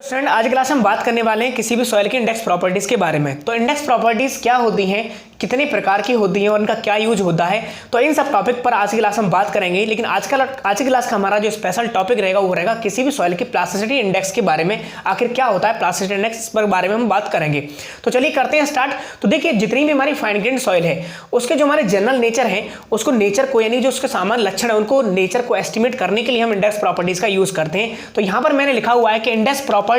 Friend, आज class में हम बात करने वाले हैं किसी भी सॉइल के इंडेक्स प्रॉपर्टीज के बारे में। तो इंडेक्स प्रॉपर्टीज क्या होती हैं, कितने प्रकार की होती हैं और उनका क्या यूज होता है, तो इन सब टॉपिक पर आज की क्लास में हम बात करेंगे। लेकिन आज की क्लास का हमारा जो स्पेशल टॉपिक रहेगा वो रहेगा किसी भी सॉइल के प्लास्टिसिटी इंडेक्स के बारे में। आखिर क्या होता है प्लास्टिसिटी इंडेक्स, इस पर बारे में हम बात करेंगे। तो चलिए करते हैं स्टार्ट। तो देखिए, जितनी भी हमारी फाइन ग्रेन्ड सॉइल है उसके जो हमारे जनरल नेचर है, उसको नेचर को यानी जो उसके सामान्य लक्षण है उनको नेचर को एस्टिमेट करने के लिए हम इंडेक्स प्रॉपर्टीज का यूज करते हैं। तो यहाँ पर मैंने लिखा हुआ है कि index properties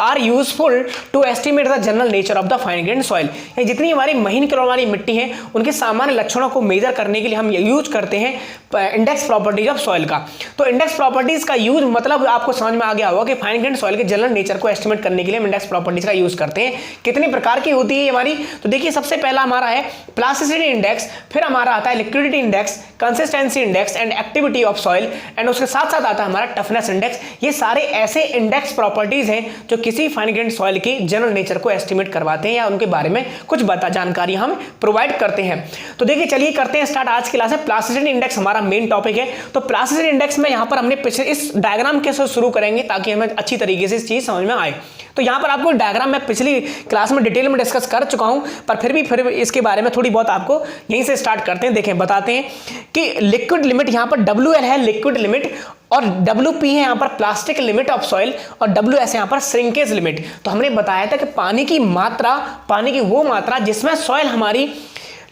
are useful to estimate the general nature of the fine grained soil. जितनी हमारी महीन किलो वाली मिट्टी है उनके सामान्य लक्षणों को मेजर करने के लिए हम यूज करते हैं इंडेक्स प्रॉपर्टीज ऑफ सॉइल का। तो इंडेक्स प्रॉपर्टीज का यूज मतलब आपको समझ में आ गया होगा कि फाइन ग्रेन्ड सॉइल के जनरल नेचर को एस्टिमेट करने के लिए हम इंडेक्स प्रॉपर्टीज का यूज करते हैं। कितने प्रकार की होती है हमारी, तो देखिए सबसे पहला हमारा है प्लास्टिसिटी इंडेक्स, फिर हमारा आता है liquidity index, consistency index and activity of soil, and उसके साथ साथ आता है हमारा टफनेस इंडेक्स। ये सारे ऐसे इंडेक्स प्रॉपर्टीज हैं जो किसी फाइन ग्रेन्ड सॉइल की जनरल नेचर को एस्टिमेट करवाते हैं या उनके बारे में कुछ जानकारी हम प्रोवाइड करते हैं। तो देखिए चलिए करते हैं स्टार्ट आज की क्लास में। प्लास्टिसिटी इंडेक्स हमारा मेन टॉपिक है। तो प्लास्टिसिटी इंडेक्स में यहां पर हमने पिछले इस डायग्राम के साथ शुरू करेंगे ताकि हमें अच्छी तरीके से इस चीज समझ में आए। तो यहां पर आपको डायग्राम मैं पिछली क्लास में डिटेल में डिस्कस कर चुका हूं, पर फिर इसके बारे में थोड़ी बहुत आपको यहीं से स्टार्ट करते हैं। देखें, बताते हैं कि लिक्विड लिमिट यहां पर WL है लिक्विड लिमिट, और WP है यहां पर प्लास्टिक लिमिट ऑफ सॉइल, और WS यहां पर श्रिंकेज लिमिट। तो हमने बताया था कि पानी की वो मात्रा जिसमें सॉइल हमारी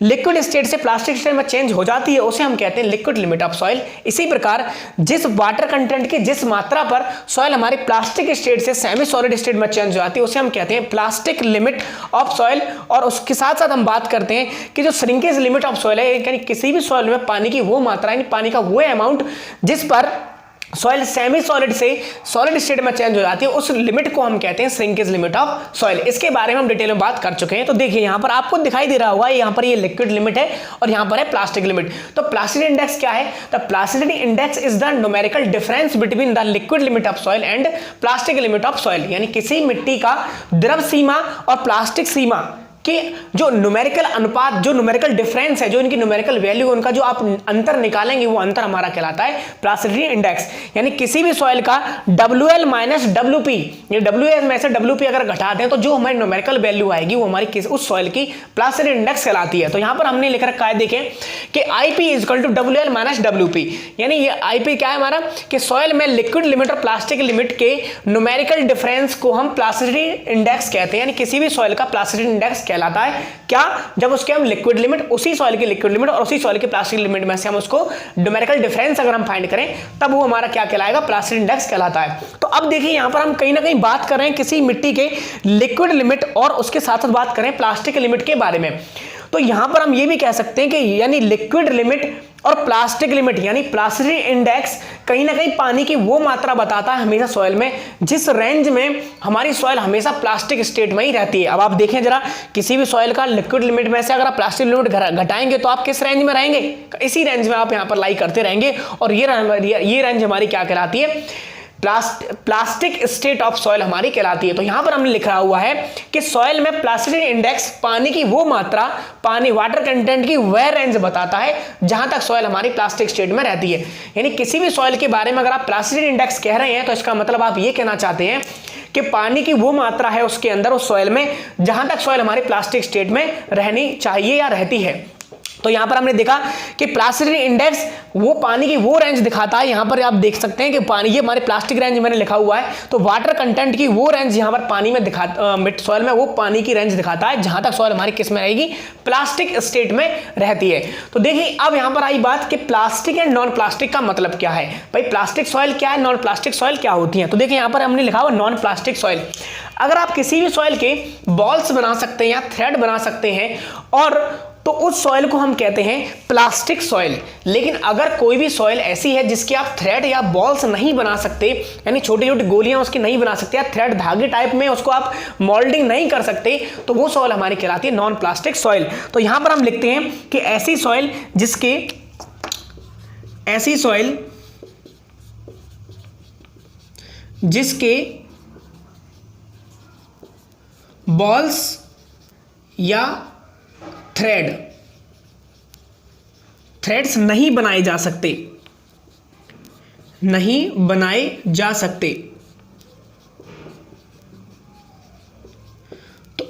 लिक्विड स्टेट से प्लास्टिक स्टेट में चेंज हो जाती है उसे हम कहते हैं लिक्विड लिमिट ऑफ सॉइल। इसी प्रकार जिस वाटर कंटेंट की जिस मात्रा पर सॉइल हमारी प्लास्टिक स्टेट से सेमी सॉलिड स्टेट में चेंज हो जाती है उसे हम कहते हैं प्लास्टिक लिमिट ऑफ सॉइल। और उसके साथ साथ हम बात करते हैं कि जो श्रिंकेज लिमिट ऑफ सॉइल है, यानी किसी भी सॉइल में पानी की वो मात्रा यानी पानी का वो अमाउंट जिस पर सॉइल सेमी सॉलिड से सॉलिड स्टेट में चेंज हो जाती है उस लिमिट को हम कहते हैं श्रिंकेज लिमिट ऑफ सॉइल। इसके बारे में हम डिटेल में बात कर चुके हैं। तो देखिए यहां पर आपको दिखाई दे रहा होगा, यहां पर ये लिक्विड लिमिट है और यहां पर है प्लास्टिक लिमिट। तो प्लास्टिसिटी इंडेक्स क्या है? The plasticity index is the numerical difference between the liquid limit of soil and plastic limit of soil, यानी किसी मिट्टी का द्रव सीमा और प्लास्टिक सीमा कि जो न्यूमेरिकल अनुपात, जो न्यूमेरिकल डिफरेंस है, जो इनकी न्यूमेरिकल वैल्यू, उनका जो आप अंतर निकालेंगे वो अंतर हमारा कहलाता है प्लास्टिसिटी इंडेक्स। यानी किसी भी सॉइल का WL माइनस WP, ये WL में से WP अगर घटा दें तो जो हमारी न्यूमेरिकल वैल्यू आएगी वो हमारी उस सॉइल की प्लास्टिसिटी इंडेक्स कहलाती है। तो यहां पर हमने लिख रखा है, देखें कि IP is equal to WL minus WP, यानी ये IP क्या है हमारा कि सॉइल में लिक्विड लिमिट और प्लास्टिक लिमिट के न्यूमेरिकल डिफरेंस को हम प्लास्टिसिटी इंडेक्स कहते हैं। यानी किसी भी सॉइल का प्लास्टिसिटी इंडेक्स कहलाता है क्या, जब उसके हम लिक्विड लिमिट, उसी सॉइल की लिक्विड लिमिट और उसी सॉइल की प्लास्टिक लिमिट में से हम उसको न्यूमेरिकल डिफरेंस अगर हम फाइंड करें तब वो हमारा क्या कहलाएगा, प्लास्टिसिटी इंडेक्स कहलाता है। तो अब देखिए यहां पर हम कहीं ना कहीं बात कर रहे हैं किसी मिट्टी के लिक्विड लिमिट और उसके साथ साथ बात करें प्लास्टिक लिमिट के बारे में। तो यहां पर हम ये भी कह सकते हैं कि यानी लिक्विड लिमिट और प्लास्टिक लिमिट यानी प्लास्टिसिटी इंडेक्स कहीं ना कहीं पानी की वो मात्रा बताता है हमेशा सॉइल में जिस रेंज में हमारी सॉइल हमेशा प्लास्टिक स्टेट में ही रहती है। अब आप देखें जरा, किसी भी सॉइल का लिक्विड लिमिट में से अगर आप प्लास्टिक लिमिट घटाएंगे तो आप किस रेंज में रहेंगे, इसी रेंज में आप यहां पर लाई करते रहेंगे। और ये रेंज हमारी क्या कहलाती है, प्लास्टिक स्टेट ऑफ सॉइल हमारी कहलाती है। तो यहां पर हमने लिखा हुआ है कि सॉइल में प्लास्टिसिटी इंडेक्स पानी की वो मात्रा, पानी वाटर कंटेंट की वह रेंज बताता है जहां तक सॉइल हमारी प्लास्टिक स्टेट में रहती है। यानी किसी भी सॉइल के बारे में अगर आप प्लास्टिसिटी इंडेक्स कह रहे हैं तो इसका मतलब आप ये कहना चाहते हैं कि पानी की वो मात्रा है उसके अंदर उस सॉइल में जहां तक सॉइल हमारी प्लास्टिक स्टेट में रहनी चाहिए या रहती है। तो यहां पर हमने देखा कि प्लास्टिसिटी इंडेक्स वो पानी की वो रेंज दिखाता है। यहां पर आप देख सकते हैं कि पानी, ये हमारे प्लास्टिक रेंज मैंने लिखा हुआ है, तो वाटर कंटेंट की वो रेंज यहां पर पानी में सॉइल में वो पानी की रेंज दिखाता है जहां तक सॉइल हमारी किस में रहेगी, प्लास्टिक स्टेट में रहती है। तो देखिए अब यहां पर आई बात कि प्लास्टिक एंड नॉन प्लास्टिक का मतलब क्या है। भाई प्लास्टिक सॉइल क्या है, नॉन प्लास्टिक सॉइल क्या होती है। तो देखिए यहां पर हमने लिखा हुआ नॉन प्लास्टिक सॉइल। अगर आप किसी भी सॉइल के बॉल्स बना सकते हैं या थ्रेड बना सकते हैं और तो उस सॉइल को हम कहते हैं प्लास्टिक सॉइल। लेकिन अगर कोई भी सॉइल ऐसी है जिसकी आप थ्रेड या बॉल्स नहीं बना सकते, यानी छोटी छोटी गोलियां उसकी नहीं बना सकते, या थ्रेड धागे टाइप में उसको आप मोल्डिंग नहीं कर सकते, तो वो सॉइल हमारी कहलाती है नॉन प्लास्टिक सॉइल। तो यहां पर हम लिखते हैं कि ऐसी सॉइल जिसके बॉल्स या थ्रेड्स नहीं बनाए जा सकते,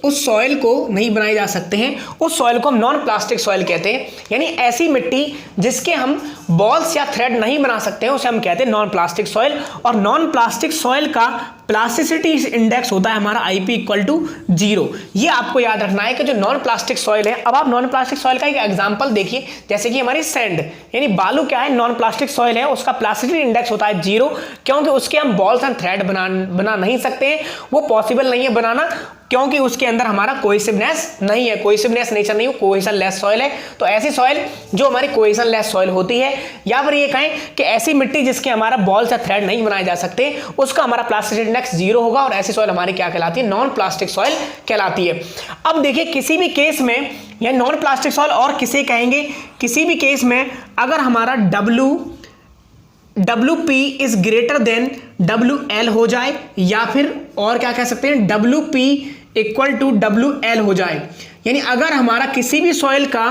उस सॉइल को नहीं बनाए जा सकते हैं, उस सॉइल को हम नॉन प्लास्टिक सॉइल कहते हैं। यानी ऐसी मिट्टी जिसके हम बॉल्स या थ्रेड नहीं बना सकते हैं उसे हम कहते हैं नॉन प्लास्टिक सॉइल। और नॉन प्लास्टिक सॉइल का प्लास्टिसिटी इंडेक्स होता है हमारा IP इक्वल टू 0। ये आपको याद रखना है कि जो नॉन प्लास्टिक सॉइल है, अब आप नॉन प्लास्टिक सॉइल का एक एग्जांपल देखिए, जैसे कि हमारी सैंड यानी बालू क्या है, नॉन प्लास्टिक सॉइल है, उसका प्लास्टिसिटी इंडेक्स होता है 0, क्योंकि उसके हम बॉल्स एंड थ्रेड बना नहीं सकते हैं, वो पॉसिबल नहीं है बनाना, क्योंकि उसके अंदर हमारा कोहेसिवनेस नहीं है, कोहेसिवनेस नेचर नहीं, कोहेशन लेस सॉइल है। तो ऐसी सॉइल जो हमारी कोहेशन लेस सॉइल होती है, या फिर ये कहें कि ऐसी मिट्टी जिसके हमारा बॉल्स या थ्रेड नहीं बनाए जा सकते, उसका हमारा प्लास्टिसिटी इंडेक्स 0 होगा, और ऐसी सॉइल हमारी क्या कहलाती है, नॉन प्लास्टिक सॉइल कहलाती है। अब देखिए किसी भी केस में यह नॉन प्लास्टिक सॉइल और किसे कहेंगे, किसी भी केस में अगर हमारा WP is greater than WL हो जाए, या फिर और क्या कह सकते हैं, WP इक्वल टू WL हो जाए, यानी अगर हमारा किसी भी सॉइल का,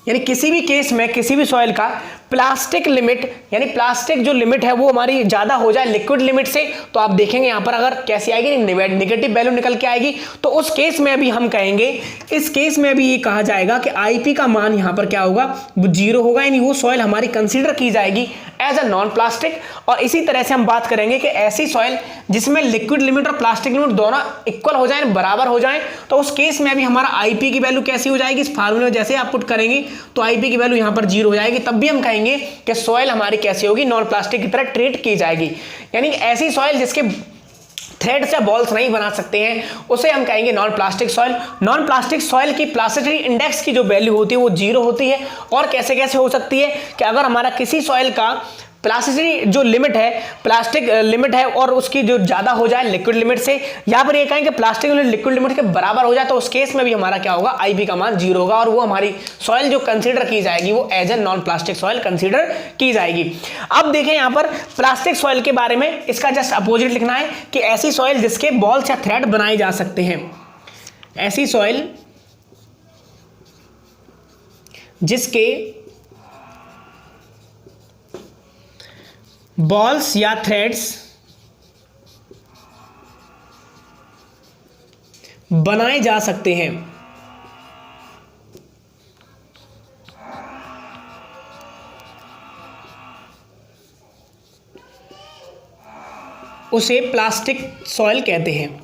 यानी किसी भी केस में किसी भी सॉइल का प्लास्टिक लिमिट, यानी प्लास्टिक जो लिमिट है वो हमारी ज्यादा हो जाए लिक्विड लिमिट से, तो आप देखेंगे यहां पर अगर कैसी आएगी, नेगेटिव वैल्यू निकल के आएगी। तो उस केस में भी हम कहेंगे, इस केस में भी ये कहा जाएगा कि IP का मान यहां पर क्या होगा, वो 0 होगा, यानी वो सॉइल हमारी कंसीडर की जाएगी एज अ नॉन प्लास्टिक। और इसी तरह से हम बात करेंगे कि ऐसी सॉइल जिसमें लिक्विड लिमिट और प्लास्टिक लिमिट दोनों इक्वल हो जाए, बराबर हो जाए, तो उस केस में भी हमारा IP की वैल्यू कैसी हो जाएगी, इस फार्मूले में जैसे आप पुट करेंगे तो IP की वैल्यू यहां पर 0 हो जाएगी, तब भी हम कहेंगे कि सॉइल हमारी कैसी होगी, नॉन प्लास्टिक की तरह ट्रीट की जाएगी। यानी ऐसी सॉइल जिसके थ्रेड से बॉल्स नहीं बना सकते हैं उसे हम कहेंगे non plastic soil. Non plastic soil की प्लास्टिसिटी इंडेक्स की जो वैल्यू होती है वो 0 होती है। और कैसे कैसे हो सकती है कि अगर हमारा किसी सॉइल का प्लास्टिसिटी जो लिमिट है, प्लास्टिक लिमिट है, और उसकी जो ज्यादा हो जाए लिक्विड लिमिट से, या फिर ये कहें कि प्लास्टिक लिक्विड लिमिट के बराबर हो जाए, तो उस केस में भी हमारा क्या होगा, IP का मान 0 होगा, और वो हमारी सॉइल जो कंसीडर की जाएगी वो as a non plastic soil consider की जाएगी। अब देखें यहां पर प्लास्टिक सॉइल के बारे में, इसका जस्ट अपोजिट लिखना है कि ऐसी सॉइल जिसके बॉल्स या थ्रेड बनाए जा सकते हैं, ऐसी सॉइल जिसके बॉल्स या थ्रेड्स बनाए जा सकते हैं, उसे प्लास्टिक सॉइल कहते हैं।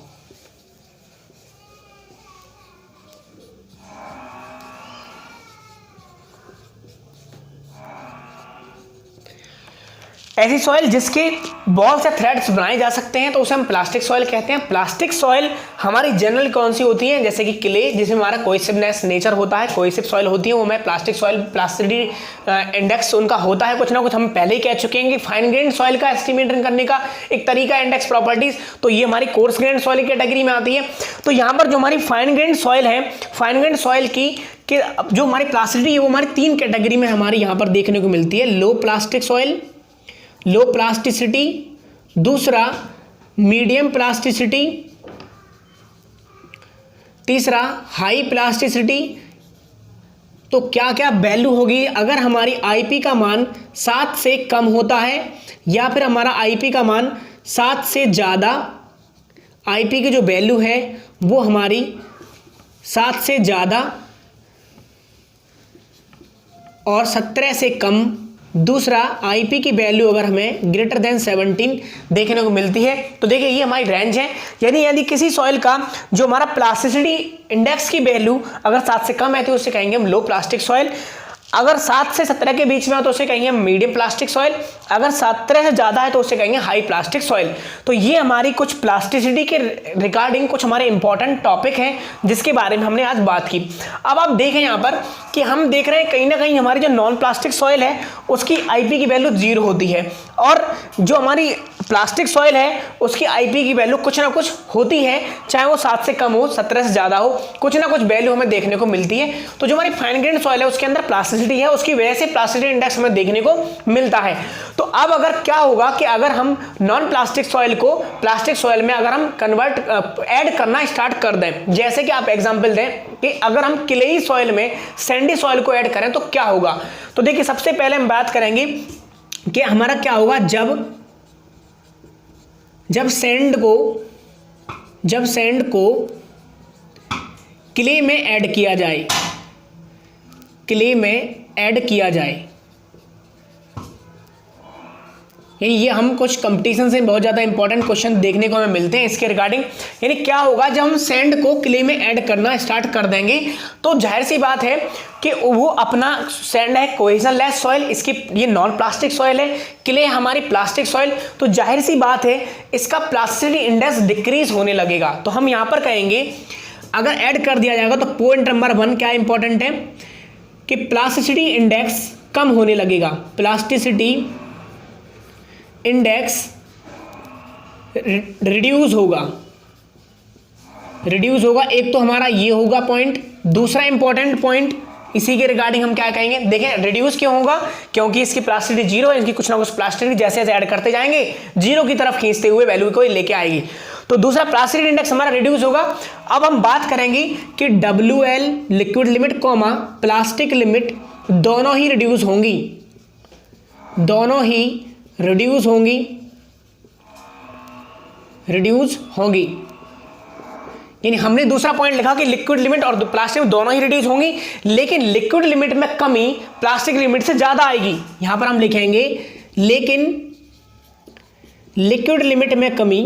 ऐसी सॉइल जिसके बॉल्स या थ्रेड्स बनाए जा सकते हैं तो उसे हम प्लास्टिक सॉइल कहते हैं। प्लास्टिक सॉइल हमारी जनरल कौन सी होती है, जैसे कि क्ले जिसमें हमारा कोहेसिवनेस नेचर होता है, कोहेसिव सॉइल होती है, वो मैं प्लास्टिक सॉइल, प्लास्टिसिटी इंडेक्स उनका होता है कुछ ना कुछ, हम पहले ही कह चुके हैं कि फाइन ग्रेन सॉइल का एस्टिमेशन करने का एक तरीका इंडेक्स प्रॉपर्टीज, तो ये हमारी कोर्स ग्रेन सॉइल की कैटेगरी में आती है। तो यहाँ पर जो हमारी फाइन ग्रेन सॉइल है, फाइन ग्रेन सॉइल की कि जो हमारी प्लास्टिसिटी है वो हमारी 3 कैटेगरी में हमारी यहाँ पर देखने को मिलती है। लो प्लास्टिक सॉइल, लो प्लास्टिसिटी, दूसरा मीडियम प्लास्टिसिटी, तीसरा हाई प्लास्टिसिटी। तो क्या क्या वैल्यू होगी अगर हमारी IP का मान 7 से कम होता है, या फिर हमारा IP का मान 7 से ज़्यादा, IP की जो वैल्यू है वो हमारी 7 से ज़्यादा और 17 से कम। दूसरा IP की वैल्यू अगर हमें ग्रेटर देन 17 देखने को मिलती है, तो देखिए ये हमारी रेंज है। यानी यदि किसी सॉइल का जो हमारा प्लास्टिसिटी इंडेक्स की वैल्यू अगर 7 से कम है तो उसे कहेंगे हम लो प्लास्टिक सॉइल, अगर 7 से 17 के बीच में हो तो उसे कहेंगे मीडियम प्लास्टिक सॉइल, अगर 17 से ज़्यादा है तो उसे कहेंगे हाई प्लास्टिक सॉइल। तो ये हमारी कुछ प्लास्टिसिटी के रिगार्डिंग कुछ हमारे इंपॉर्टेंट टॉपिक हैं जिसके बारे में हमने आज बात की। अब आप देखें यहाँ पर कि हम देख रहे हैं कहीं ना कहीं हमारी जो नॉन प्लास्टिक सॉइल है उसकी IP की वैल्यू 0 होती है, और जो हमारी प्लास्टिक सॉइल है उसकी IP की वैल्यू कुछ ना कुछ होती है, चाहे वो 7 से कम हो, 17 से ज़्यादा हो, कुछ ना कुछ वैल्यू हमें देखने को मिलती है। तो जो हमारी फाइन ग्रेन सॉइल है उसके अंदर प्लास्टिसिटी है, उसकी वजह से प्लास्टिसिटी इंडेक्स हमें देखने को मिलता है। तो अब अगर क्या होगा कि अगर हम नॉन प्लास्टिक सॉइल को प्लास्टिक सॉइल में अगर हम कन्वर्ट ऐड करना स्टार्ट कर दें, जैसे कि आप एग्जांपल दें कि अगर हम क्लेई सॉइल में सैंडी सॉइल को ऐड करें तो क्या होगा। तो देखिए सबसे पहले हम बात करेंगे कि हमारा क्या होगा जब सैंड को क्ले में ऐड किया जाए, क्ले में ऐड किया जाए। ये हम कुछ कंपटीशन से बहुत ज़्यादा इंपॉर्टेंट क्वेश्चन देखने को हमें मिलते हैं इसके रिगार्डिंग। यानी क्या होगा, जब हम सैंड को क्ले में ऐड करना स्टार्ट कर देंगे तो जाहिर सी बात है कि वो अपना सैंड है कोहेजन लेस सॉइल, इसकी ये नॉन प्लास्टिक सॉइल है, क्ले हमारी प्लास्टिक सॉइल, तो जाहिर सी बात है इसका प्लास्टिसिटी इंडेक्स डिक्रीज होने लगेगा। तो हम यहाँ पर कहेंगे अगर ऐड कर दिया जाएगा तो पॉइंट नंबर 1 क्या इंपॉर्टेंट है कि प्लास्टिसिटी इंडेक्स कम होने लगेगा, प्लास्टिसिटी इंडेक्स रिड्यूस होगा, रिड्यूस होगा। एक तो हमारा ये होगा पॉइंट। दूसरा इंपॉर्टेंट पॉइंट इसी के रिगार्डिंग हम क्या कहेंगे, देखें रिड्यूस क्यों होगा, क्योंकि इसकी प्लास्टिसिटी जीरो है, इसकी कुछ ना कुछ प्लास्टिसिटी जैसे जैसे ऐड करते जाएंगे जीरो की तरफ खींचते हुए वैल्यू को लेके आएगी। तो दूसरा प्लास्टिसिटी इंडेक्स हमारा रिड्यूस होगा। अब हम बात करेंगे कि WL liquid limit comma plastic limit दोनों ही रिड्यूस होंगी, दोनों ही रिड्यूस होंगी, रिड्यूस होंगी। यानी हमने दूसरा पॉइंट लिखा कि लिक्विड लिमिट और प्लास्टिक दोनों ही रिड्यूस होंगी, लेकिन लिक्विड लिमिट में कमी प्लास्टिक लिमिट से ज्यादा आएगी। यहां पर हम लिखेंगे लेकिन लिक्विड लिमिट में कमी,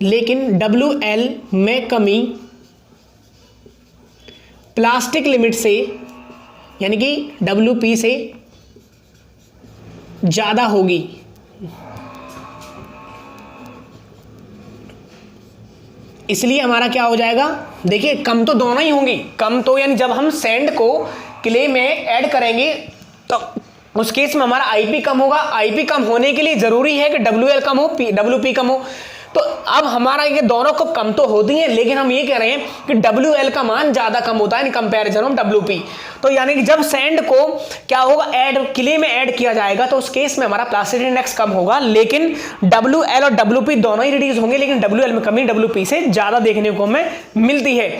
लेकिन WL में कमी प्लास्टिक लिमिट से यानी कि WP से ज्यादा होगी। इसलिए हमारा क्या हो जाएगा, देखिए कम तो दोनों ही होंगी, कम तो यानी जब हम सैंड को क्ले में ऐड करेंगे तो उस केस में हमारा आईपी कम होगा। आईपी कम होने के लिए जरूरी है कि WL कम हो, WP कम हो। तो अब हमारा ये दोनों को कम तो होती है, लेकिन हम ये कह रहे हैं कि WL का मान ज्यादा कम होता है इन कंपैरिजन ऑफ WP। तो यानी कि जब सैंड को क्या होगा, ऐड क्ले में ऐड किया जाएगा तो उस केस में हमारा प्लास्टिसिटी इंडेक्स कम होगा, लेकिन WL और WP दोनों ही रिड्यूस होंगे, लेकिन WL में कमी WP से ज्यादा देखने को हमें मिलती है।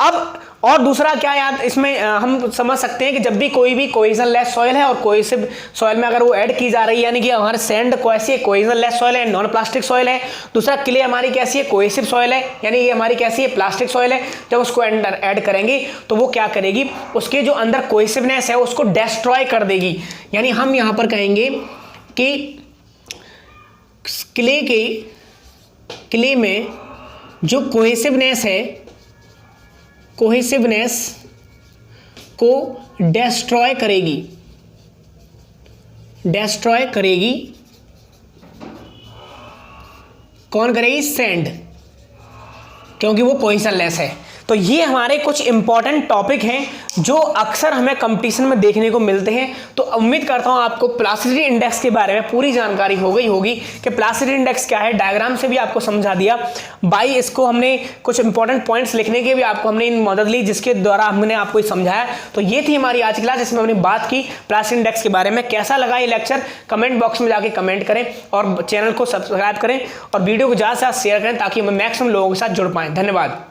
अब और दूसरा क्या याद इसमें हम समझ सकते हैं कि जब भी कोई भी कोहेजन लेस सॉइल है और कोहेसिव सॉइल में अगर वो ऐड की जा रही है, यानी कि हमारे सैंड कैसी है, कोहेजन लेस सॉइल है, नॉन प्लास्टिक सॉइल है। दूसरा क्ले हमारी कैसी है, कोहेसिव सॉइल है, यानी ये हमारी कैसी है, प्लास्टिक सॉइल है। जब उसको ऐड करेंगे तो वो क्या करेगी, उसके जो अंदर कोहेसिवनेस है उसको डिस्ट्रॉय कर देगी। यानी हम यहां पर कहेंगे कि क्ले में जो कोहेसिवनेस है, कोहेसिवनेस को डिस्ट्रॉय करेगी, डिस्ट्रॉय करेगी। कौन करेगी, सैंड, क्योंकि वो कोहेजन लेस है। तो ये हमारे कुछ इंपॉर्टेंट टॉपिक हैं जो अक्सर हमें कंपटीशन में देखने को मिलते हैं। तो उम्मीद करता हूं आपको प्लास्टिसिटी इंडेक्स के बारे में पूरी जानकारी हो गई होगी कि प्लास्टिसिटी इंडेक्स क्या है। डायग्राम से भी आपको समझा दिया, बाई इसको हमने कुछ इंपॉर्टेंट पॉइंट्स लिखने के भी आपको हमने मदद ली, जिसके द्वारा हमने आपको समझाया। तो ये थी हमारी आज की क्लास, जिसमें हमने बात की प्लास्टिसिटी इंडेक्स के बारे में। कैसा लगा ये लेक्चर कमेंट बॉक्स में जाके कमेंट करें और चैनल को सब्सक्राइब करें और वीडियो को ज़्यादा से ज़्यादा शेयर करें ताकि हम मैक्सिमम लोगों के साथ जुड़ पाएं। धन्यवाद।